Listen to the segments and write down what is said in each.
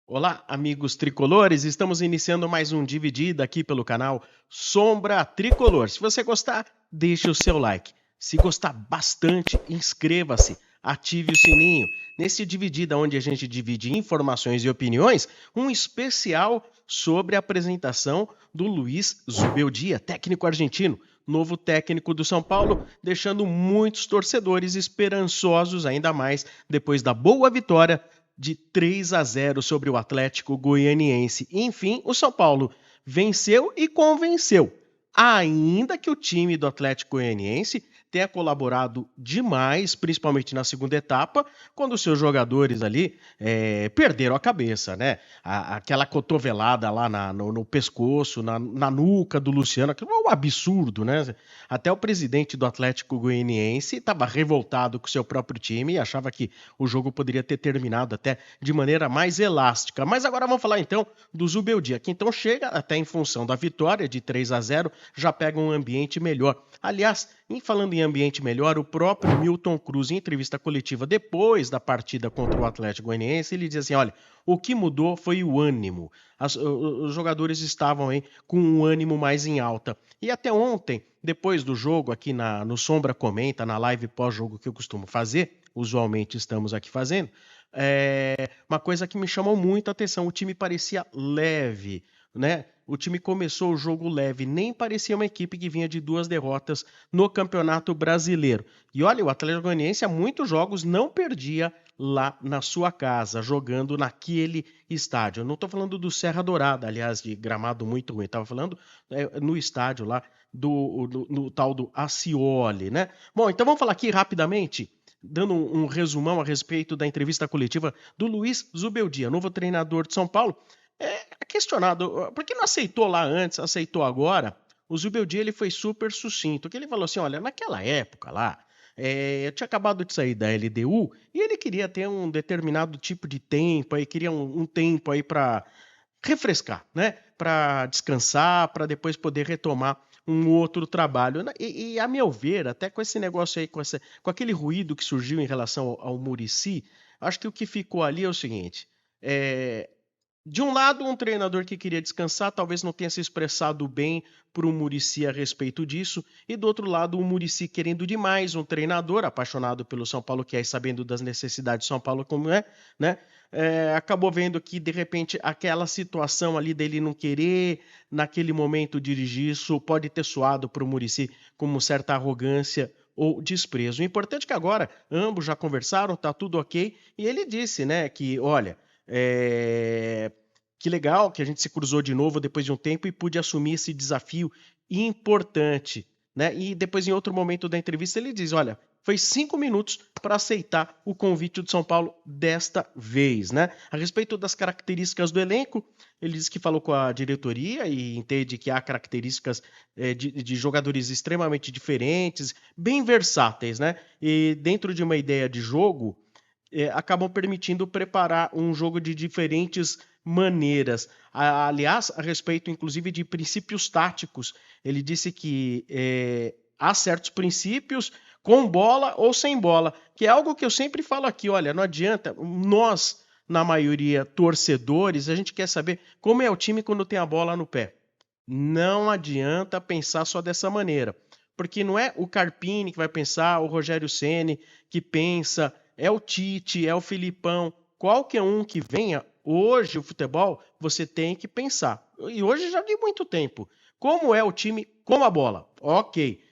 Olá, amigos tricolores, estamos iniciando mais um Dividida aqui pelo canal Sombra Tricolor. Se você gostar, deixe o seu like. Se gostar bastante, inscreva-se, ative o sininho. Nesse Dividida, onde a gente divide informações e opiniões, um especial sobre a apresentação do Luiz Zubeldia, técnico argentino, novo técnico do São Paulo, deixando muitos torcedores esperançosos ainda mais depois da boa vitória de 3-0 sobre o Atlético Goianiense. Enfim, o São Paulo venceu e convenceu, ainda que o time do Atlético Goianiense tenha colaborado demais, principalmente na segunda etapa, quando os seus jogadores ali perderam a cabeça, né? Aquela cotovelada lá no pescoço, na nuca do Luciano, aquilo é um absurdo, né? Até o presidente do Atlético Goianiense estava revoltado com o seu próprio time e achava que o jogo poderia ter terminado até de maneira mais elástica. Mas agora vamos falar então do Zubeldia, que então chega até em função da vitória de 3-0, já pega um ambiente melhor. Aliás, falando em ambiente melhor, o próprio Milton Cruz, em entrevista coletiva depois da partida contra o Atlético Goianiense, ele diz assim, olha, o que mudou foi o ânimo. Os jogadores estavam aí com um ânimo mais em alta. E até ontem, depois do jogo, aqui no Sombra Comenta, na live pós-jogo que eu costumo fazer, usualmente estamos aqui fazendo, uma coisa que me chamou muito a atenção, o time parecia leve, né? O time começou o jogo leve, nem parecia uma equipe que vinha de 2 derrotas no Campeonato Brasileiro. E olha, o Atlético Goianiense há muitos jogos não perdia lá na sua casa, jogando naquele estádio. Eu não estou falando do Serra Dourada, aliás, de gramado muito ruim, estava falando no estádio lá no tal do Ascioli, né? Bom, então vamos falar aqui rapidamente dando um resumão a respeito da entrevista coletiva do Luiz Zubeldia, novo treinador de São Paulo. É questionado, por que não aceitou lá antes, aceitou agora? O Zubeldia ele foi super sucinto, que ele falou assim, olha, naquela época lá, eu tinha acabado de sair da LDU e ele queria ter um determinado tipo de tempo, aí queria um tempo aí para refrescar, né? Para descansar, para depois poder retomar um outro trabalho. E, a meu ver, até com esse negócio aí, com aquele ruído que surgiu em relação ao Muricy, acho que o que ficou ali é o seguinte: é, de um lado, um treinador que queria descansar, talvez não tenha se expressado bem para o Muricy a respeito disso, e do outro lado, o Muricy querendo demais, um treinador apaixonado pelo São Paulo, que é sabendo das necessidades de São Paulo como é, né? Acabou vendo que, de repente, aquela situação ali dele não querer, naquele momento, dirigir isso, pode ter soado para o Muricy como certa arrogância ou desprezo. O importante é que agora ambos já conversaram, tá tudo ok, e ele disse, né, que, olha, que legal que a gente se cruzou de novo depois de um tempo e pude assumir esse desafio importante, né? E depois, em outro momento da entrevista, ele diz: olha, foi 5 minutos para aceitar o convite do São Paulo desta vez, né? A respeito das características do elenco, ele diz que falou com a diretoria e entende que há características de jogadores extremamente diferentes, bem versáteis, né? E dentro de uma ideia de jogo, acabam permitindo preparar um jogo de diferentes maneiras. Aliás, a respeito, inclusive, de princípios táticos, ele disse que há certos princípios com bola ou sem bola, que é algo que eu sempre falo aqui, olha, não adianta, nós, na maioria, torcedores, a gente quer saber como é o time quando tem a bola no pé. Não adianta pensar só dessa maneira, porque não é o Carpini que vai pensar, o Rogério Ceni que pensa, é o Tite, é o Filipão, qualquer um que venha, hoje o futebol você tem que pensar. E hoje já de muito tempo. Como é o time com a bola? Ok.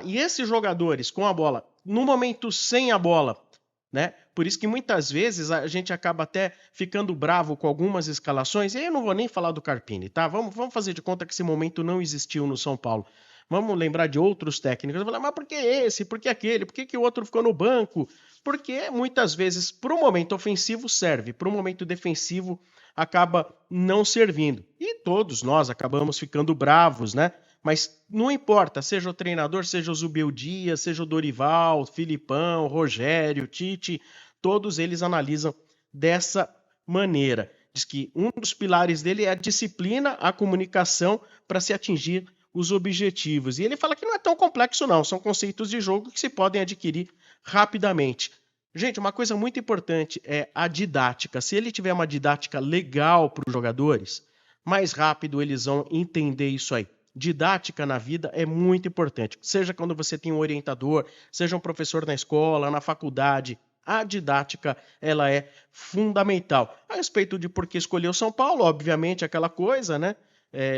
E esses jogadores com a bola, no momento sem a bola, né? Por isso que muitas vezes a gente acaba até ficando bravo com algumas escalações, e aí eu não vou nem falar do Carpini, tá? Vamos fazer de conta que esse momento não existiu no São Paulo. Vamos lembrar de outros técnicos. Eu vou falar, mas por que esse? Por que aquele? Por que o outro ficou no banco? Porque muitas vezes, para o momento ofensivo, serve, para o momento defensivo, acaba não servindo. E todos nós acabamos ficando bravos, né? Mas não importa, seja o treinador, seja o Zubeldia, seja o Dorival, Filipão, Rogério, Tite, todos eles analisam dessa maneira. Diz que um dos pilares dele é a disciplina, a comunicação para se atingir os objetivos. E ele fala que não é tão complexo não, são conceitos de jogo que se podem adquirir rapidamente. Gente, uma coisa muito importante é a didática. Se ele tiver uma didática legal para os jogadores, mais rápido eles vão entender isso aí. Didática na vida é muito importante. Seja quando você tem um orientador, seja um professor na escola, na faculdade, a didática ela é fundamental. A respeito de por que escolheu São Paulo, obviamente aquela coisa, né?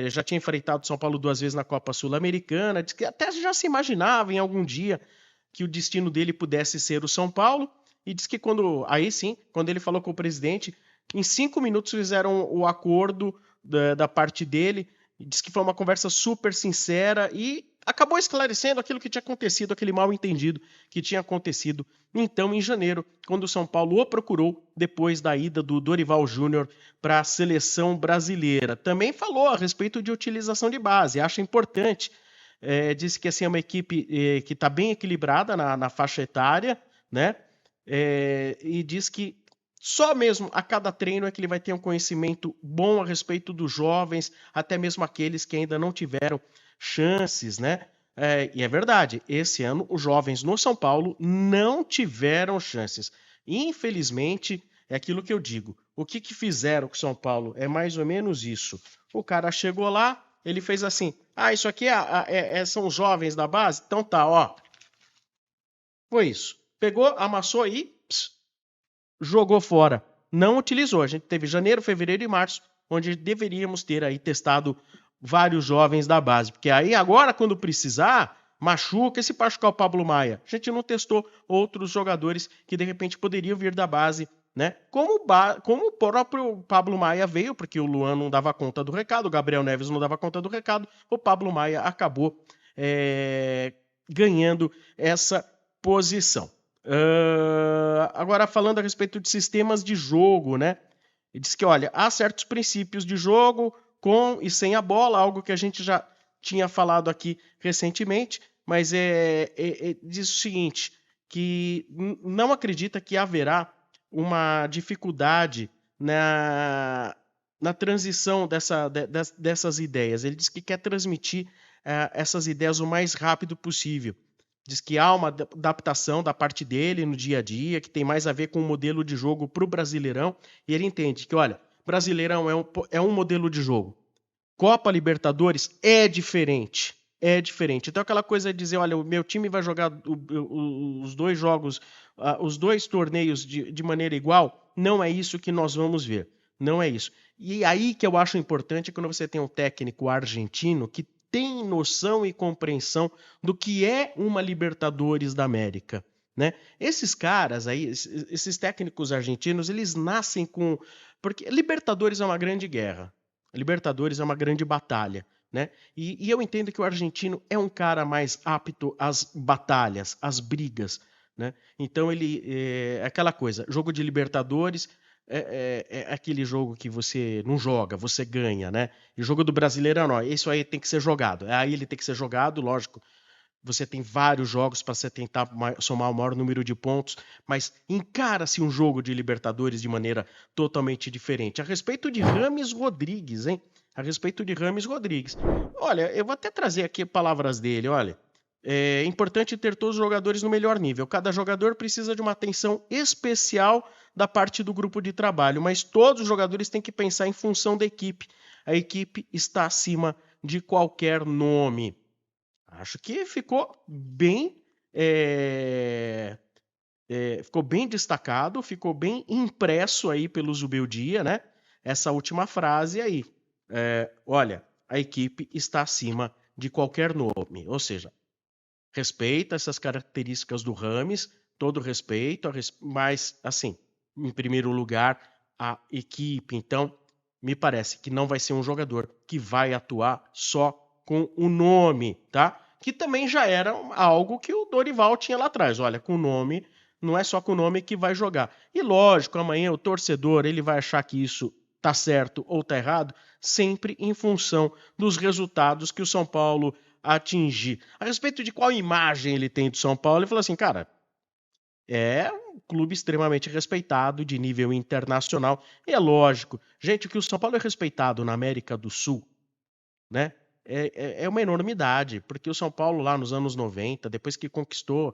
Já tinha enfrentado São Paulo 2 vezes na Copa Sul-Americana, diz que até já se imaginava em algum dia que o destino dele pudesse ser o São Paulo. E diz que aí sim, quando ele falou com o presidente, em 5 minutos fizeram o acordo da parte dele. Diz que foi uma conversa super sincera e acabou esclarecendo aquilo que tinha acontecido, aquele mal entendido que tinha acontecido então em janeiro, quando o São Paulo o procurou depois da ida do Dorival Júnior para a seleção brasileira. Também falou a respeito de utilização de base, acha importante. Disse que assim, é uma equipe que está bem equilibrada na faixa etária, né? E diz que só mesmo a cada treino é que ele vai ter um conhecimento bom a respeito dos jovens, até mesmo aqueles que ainda não tiveram chances, né? E é verdade, esse ano os jovens no São Paulo não tiveram chances. Infelizmente, é aquilo que eu digo. O que fizeram com o São Paulo é mais ou menos isso. O cara chegou lá, ele fez assim: isso aqui são os jovens da base? Então tá, ó. Foi isso. Pegou, amassou e jogou fora. Não utilizou. A gente teve janeiro, fevereiro e março, onde deveríamos ter aí testado vários jovens da base. Porque aí agora, quando precisar, machuca. E se machucar o Pablo Maia? A gente não testou outros jogadores que de repente poderiam vir da base, né? Como o próprio Pablo Maia veio, porque o Luan não dava conta do recado, o Gabriel Neves não dava conta do recado, o Pablo Maia acabou ganhando essa posição. Agora, falando a respeito de sistemas de jogo, né? Ele diz que, olha, há certos princípios de jogo com e sem a bola, algo que a gente já tinha falado aqui recentemente, mas diz o seguinte, que não acredita que haverá uma dificuldade na transição dessas ideias. Ele diz que quer transmitir essas ideias o mais rápido possível. Diz que há uma adaptação da parte dele no dia a dia, que tem mais a ver com o modelo de jogo para o Brasileirão. E ele entende que, olha, Brasileirão é um modelo de jogo. Copa Libertadores é diferente. É diferente. Então, aquela coisa de dizer, olha, o meu time vai jogar os dois jogos, os dois torneios de maneira igual, não é isso que nós vamos ver. Não é isso. E aí que eu acho importante quando você tem um técnico argentino que tem noção e compreensão do que é uma Libertadores da América, né? Esses caras aí, esses técnicos argentinos, eles nascem com... Porque Libertadores é uma grande guerra. Libertadores é uma grande batalha, né? E eu entendo que o argentino é um cara mais apto às batalhas, às brigas, né? Então ele é aquela coisa, jogo de Libertadores é aquele jogo que você não joga, você ganha, né? E jogo do Brasileirão, não, isso aí tem que ser jogado. Aí ele tem que ser jogado, lógico. Você tem vários jogos para você tentar somar o maior número de pontos, mas encara-se um jogo de Libertadores de maneira totalmente diferente. A respeito de Rames Rodrigues, hein? A respeito de Rames Rodrigues. Olha, eu vou até trazer aqui palavras dele, olha. É importante ter todos os jogadores no melhor nível. Cada jogador precisa de uma atenção especial da parte do grupo de trabalho, mas todos os jogadores têm que pensar em função da equipe. A equipe está acima de qualquer nome. Acho que ficou bem ficou bem destacado, ficou bem impresso aí pelo Zubeldia, né? Essa última frase aí. Olha, a equipe está acima de qualquer nome. Ou seja, respeita essas características do Rames, todo respeito, mas, assim, em primeiro lugar, a equipe. Então, me parece que não vai ser um jogador que vai atuar só com o nome, tá? Que também já era algo que o Dorival tinha lá atrás. Olha, com o nome, não é só com o nome que vai jogar. E lógico, amanhã o torcedor, ele vai achar que isso tá certo ou tá errado, sempre em função dos resultados que o São Paulo atingir. A respeito de qual imagem ele tem do São Paulo, ele falou assim, cara, é um clube extremamente respeitado de nível internacional. E é lógico, gente, que o São Paulo é respeitado na América do Sul, né? É uma enormidade, porque o São Paulo lá nos anos 90, depois que conquistou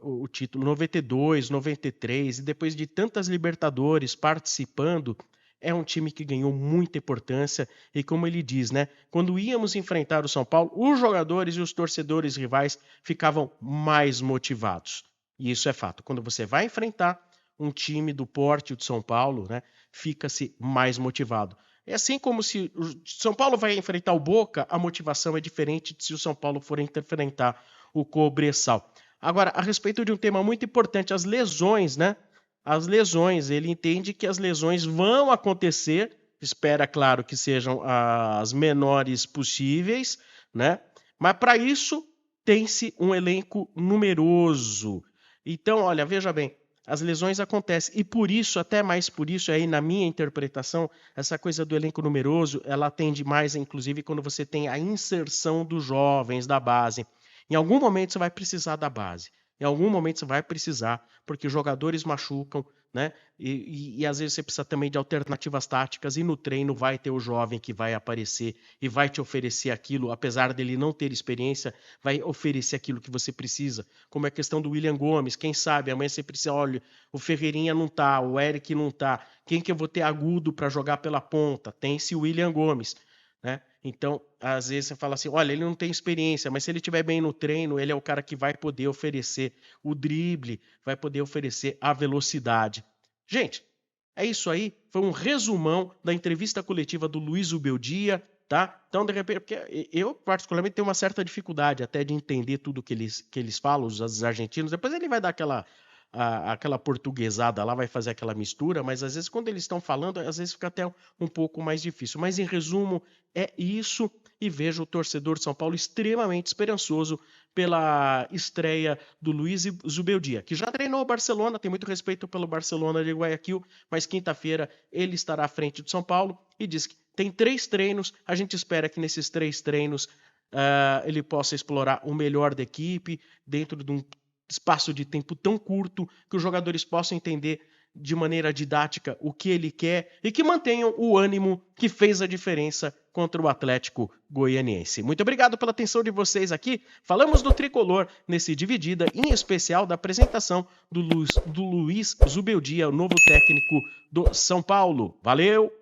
o título 92, 93, e depois de tantas Libertadores participando, é um time que ganhou muita importância e como ele diz, né, quando íamos enfrentar o São Paulo, os jogadores e os torcedores rivais ficavam mais motivados. E isso é fato. Quando você vai enfrentar um time do porte de São Paulo, né, fica-se mais motivado. É assim como se o São Paulo vai enfrentar o Boca, a motivação é diferente de se o São Paulo for enfrentar o Cobressal. Agora, a respeito de um tema muito importante, as lesões, né? As lesões, ele entende que as lesões vão acontecer, espera, claro, que sejam as menores possíveis, né? Mas para isso tem-se um elenco numeroso. Então, olha, veja bem, as lesões acontecem e por isso, até mais por isso, aí na minha interpretação, essa coisa do elenco numeroso, ela atende mais, inclusive, quando você tem a inserção dos jovens da base. Em algum momento você vai precisar da base. Em algum momento você vai precisar, porque os jogadores machucam, né? E às vezes você precisa também de alternativas táticas, e no treino vai ter o jovem que vai aparecer e vai te oferecer aquilo, apesar dele não ter experiência, vai oferecer aquilo que você precisa. Como é a questão do William Gomes, quem sabe amanhã você precisa, olha, o Ferreirinha não tá, o Eric não tá, quem que eu vou ter agudo para jogar pela ponta? Tem esse William Gomes, né? Então, às vezes você fala assim, olha, ele não tem experiência, mas se ele estiver bem no treino, ele é o cara que vai poder oferecer o drible, vai poder oferecer a velocidade. Gente, é isso aí. Foi um resumão da entrevista coletiva do Luiz Ubeldia, tá? Então, de repente, porque eu particularmente tenho uma certa dificuldade até de entender tudo que eles falam, os argentinos. Depois ele vai dar aquela portuguesada lá, vai fazer aquela mistura, mas às vezes quando eles estão falando, às vezes fica até um pouco mais difícil. Mas em resumo, é isso, e vejo o torcedor de São Paulo extremamente esperançoso pela estreia do Luiz Zubeldia, que já treinou o Barcelona, tem muito respeito pelo Barcelona de Guayaquil, mas quinta-feira ele estará à frente do São Paulo e diz que tem 3 treinos, a gente espera que nesses 3 treinos ele possa explorar o melhor da equipe dentro de um espaço de tempo tão curto, que os jogadores possam entender de maneira didática o que ele quer e que mantenham o ânimo que fez a diferença contra o Atlético Goianiense. Muito obrigado pela atenção de vocês aqui. Falamos do Tricolor nesse Dividida, em especial da apresentação do Luiz Zubeldia, o novo técnico do São Paulo. Valeu!